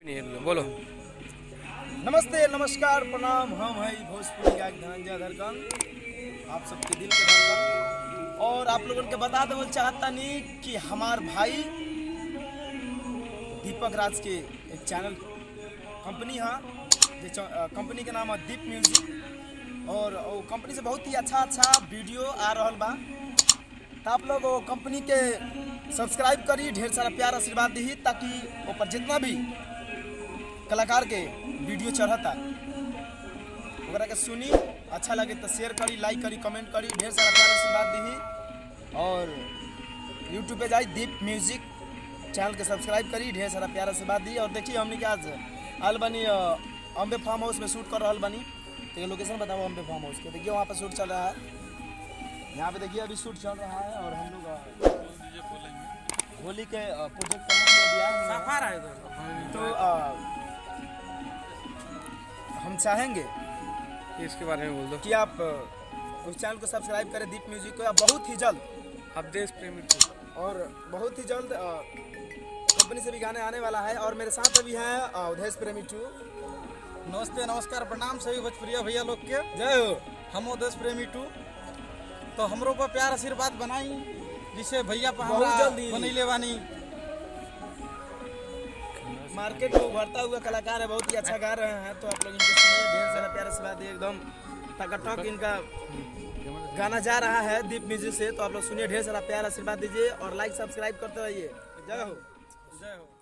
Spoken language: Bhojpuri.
बोलो। नमस्ते, नमस्कार, प्रणाम। हम है भोजपुरी गायक धनंजय धड़कन, आप सबके दिल के धड़कन। और आप लोगों के बता देवल चाहता नहीं कि हमार भाई दीपक राज के एक चैनल कंपनी है, कंपनी के नाम है दीप म्यूजिक। और वो कंपनी से बहुत ही अच्छा वीडियो आ रहा बा, तो आप लोग वो कंपनी के सब्सक्राइब करी, ढेर सारा प्यार आशीर्वाद दी, ताकि ऊपर जितना भी कलाकार के वीडियो चढ़ता वगैरह के सुनी, अच्छा लगे तो शेयर करी, लाइक करी, कमेंट करी, ढेर सारा प्यार आशीर्वाद दी। और यूट्यूब पे जाई दीप म्यूजिक चैनल के सब्सक्राइब करी, ढेर सारा प्यार आशीर्वाद दी। और देखिए हमने क्या आज आल बनी अम्बे फार्म हाउस में शूट कर रहा बनी, तो ये लोकेशन बताओ अम्बे फार्म हाउस के। देखिए वहाँ पर शूट चल रहा है, यहाँ पे देखिए अभी शूट चल रहा है। और हम लोग होली के प्रोजेक्ट करने के लिए आए हैं, तो हम चाहेंगे इसके बारे में बोल दो कि आप उस चैनल को सब्सक्राइब करें, दीप म्यूजिक को। आप बहुत ही जल्द आप देश प्रेमी और बहुत ही जल्द कंपनी से भी गाने आने वाला है। और मेरे साथ अभी हैं देश प्रेमी 2। नमस्ते, नमस्कार, प्रणाम सभी भोजपुरिया भैया लोग के। जय हो। हम देश प्रेमी 2, तो हमरो पर प्यार आशीर्वाद बनाई, जिसे भैया पर बहुत हमरा जल्दी बनैले बानी। मार्केट में उभरता हुआ कलाकार है, बहुत ही अच्छा गा रहे हैं, तो आप लोग इनको सुनिए, ढेर सारा प्यार आशीर्वाद दिए। एकदम टकाटक इनका गाना जा रहा है दीप म्यूजिक से, तो आप लोग सुनिए, ढेर सारा प्यार आशीर्वाद दीजिए और लाइक सब्सक्राइब करते रहिए। जय हो। जय हो।